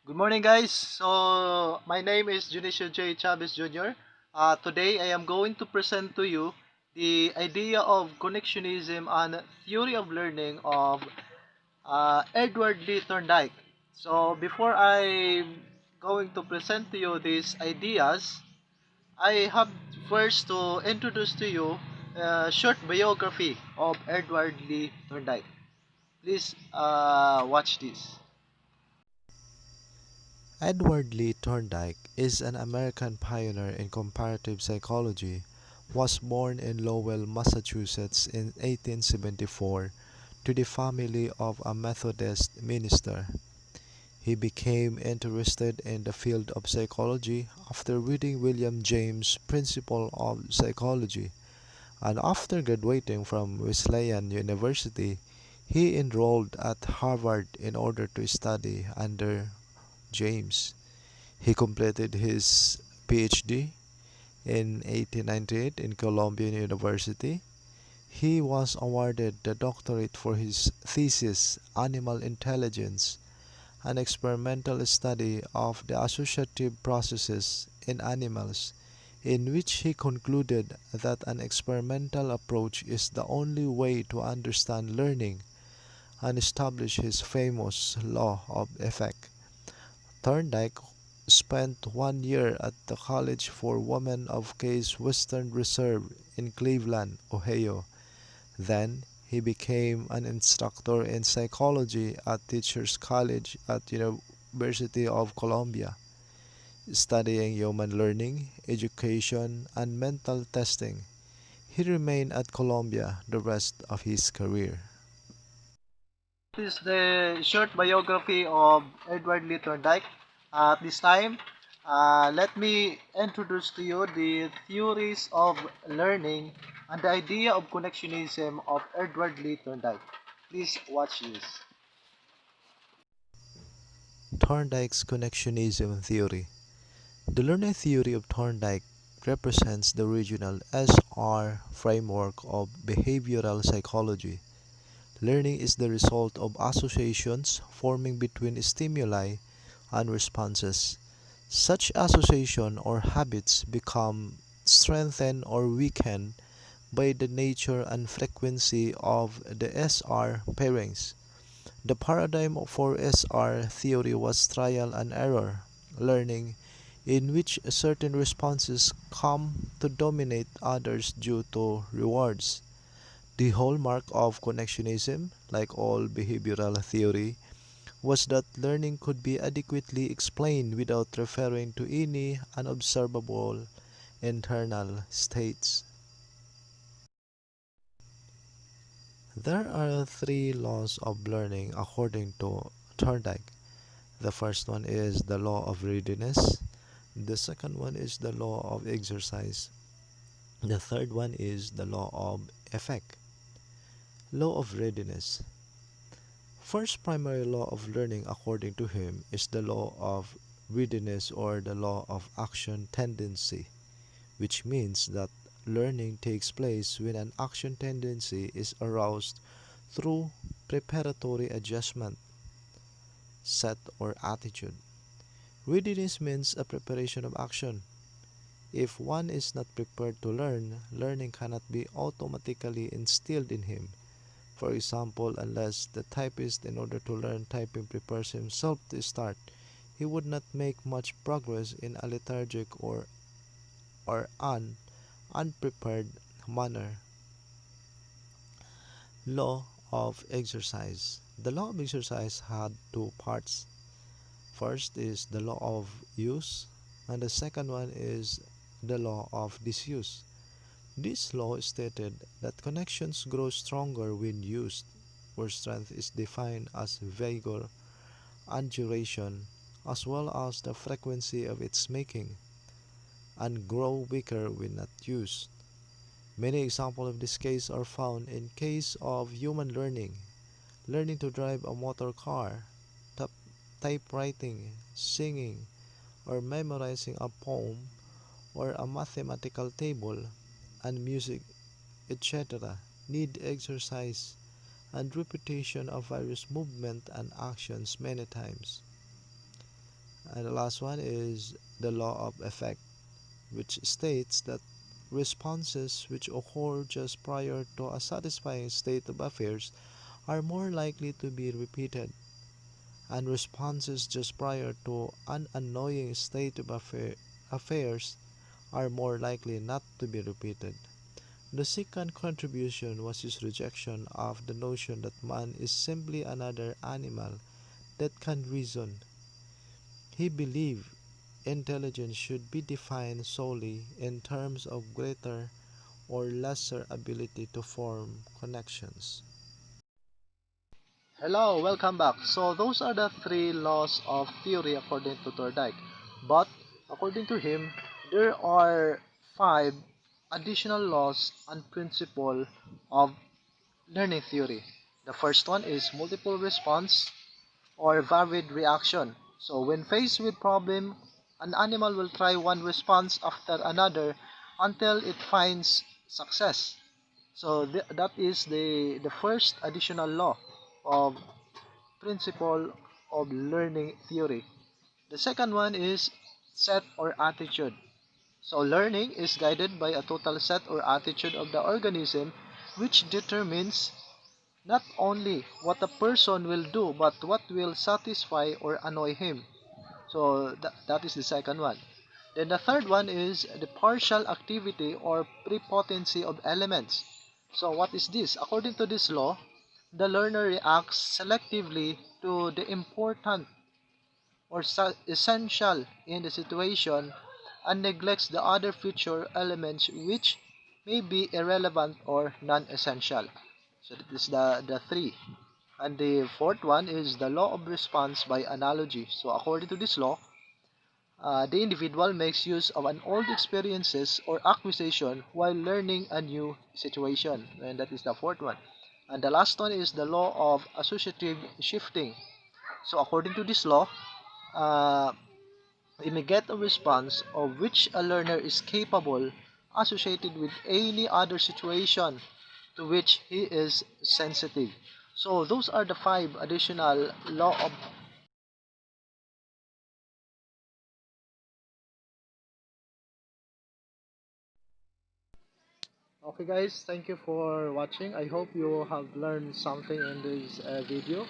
Good morning, guys. So, my name is Junicio J. Chavez Jr. Today, I am going to present to you the idea of connectionism and theory of learning of Edward Lee Thorndike. So, before I going to present to you these ideas, I have first to introduce to you a short biography of Edward Lee Thorndike. Please watch this. Edward Lee Thorndike is an American pioneer in comparative psychology. Was born in Lowell, Massachusetts in 1874 to the family of a Methodist minister. He became interested in the field of psychology after reading William James' Principle of Psychology, and after graduating from Wesleyan University, he enrolled at Harvard in order to study under James. He completed his PhD in 1898 in Columbia University. He was awarded the doctorate for his thesis, Animal Intelligence, an experimental study of the associative processes in animals, in which he concluded that an experimental approach is the only way to understand learning, and establish his famous law of effect. Thorndike spent 1 year at the College for Women of Case Western Reserve in Cleveland, Ohio. Then he became an instructor in psychology at Teachers College at University of Columbia, studying human learning, education, and mental testing. He remained at Columbia the rest of his career. This is the short biography of Edward Lee Thorndike. At this time, let me introduce to you the theories of learning and the idea of connectionism of Edward Lee Thorndike. Please watch this. Thorndike's Connectionism Theory. The learning theory of Thorndike represents the original SR framework of behavioral psychology. Learning is the result of associations forming between stimuli and responses. Such association or habits become strengthened or weakened by the nature and frequency of the SR pairings. The paradigm for SR theory was trial and error learning, in which certain responses come to dominate others due to rewards. The hallmark of connectionism, like all behavioral theory, was that learning could be adequately explained without referring to any unobservable internal states. There are three laws of learning according to Thorndike. The first one is the law of readiness. The second one is the law of exercise. The third one is the law of effect. Law of readiness. First primary law of learning according to him is the law of readiness or the law of action tendency, which means that learning takes place when an action tendency is aroused through preparatory adjustment, set or attitude. Readiness means a preparation of action. If one is not prepared to learn, learning cannot be automatically instilled in him. For example, unless the typist, in order to learn typing, prepares himself to start, he would not make much progress in a lethargic or unprepared manner. Law of exercise. The law of exercise had two parts. First is the law of use, and the second one is the law of disuse. This law stated that connections grow stronger when used, where strength is defined as vigor and duration, as well as the frequency of its making, and grow weaker when not used. Many examples of this case are found in case of human learning, learning to drive a motor car, typ- typewriting, singing, or memorizing a poem or a mathematical table, and music, etc., need exercise and repetition of various movements and actions many times. And the last one is the law of effect, which states that responses which occur just prior to a satisfying state of affairs are more likely to be repeated, and responses just prior to an annoying state of affairs are more likely not to be repeated. The second contribution was his rejection of the notion that man is simply another animal that can reason. He believed intelligence should be defined solely in terms of greater or lesser ability to form connections. Hello, welcome back. So those are the three laws of theory according to Thorndike. But according to him, there are five additional laws and principle of learning theory. The first one is multiple response or varied reaction. So when faced with problem, an animal will try one response after another until it finds success. So that is the first additional law of principle of learning theory. The second one is set or attitude. So learning is guided by a total set or attitude of the organism which determines not only what a person will do but what will satisfy or annoy him. So that is the second one. Then the third one is the partial activity or prepotency of elements. So what is this? According to this law, the learner reacts selectively to the important or essential in the situation and neglects the other future elements which may be irrelevant or non-essential. So that is the three. And the fourth one is the law of response by analogy. So according to this law, the individual makes use of an old experiences or acquisition while learning a new situation. And that is the fourth one. And the last one is the law of associative shifting. So according to this law, uh, we may get a response of which a learner is capable associated with any other situation to which he is sensitive. So those are the five additional law of. Okay guys, thank you for watching. I hope you have learned something in this video.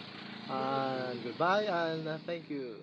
And goodbye and thank you.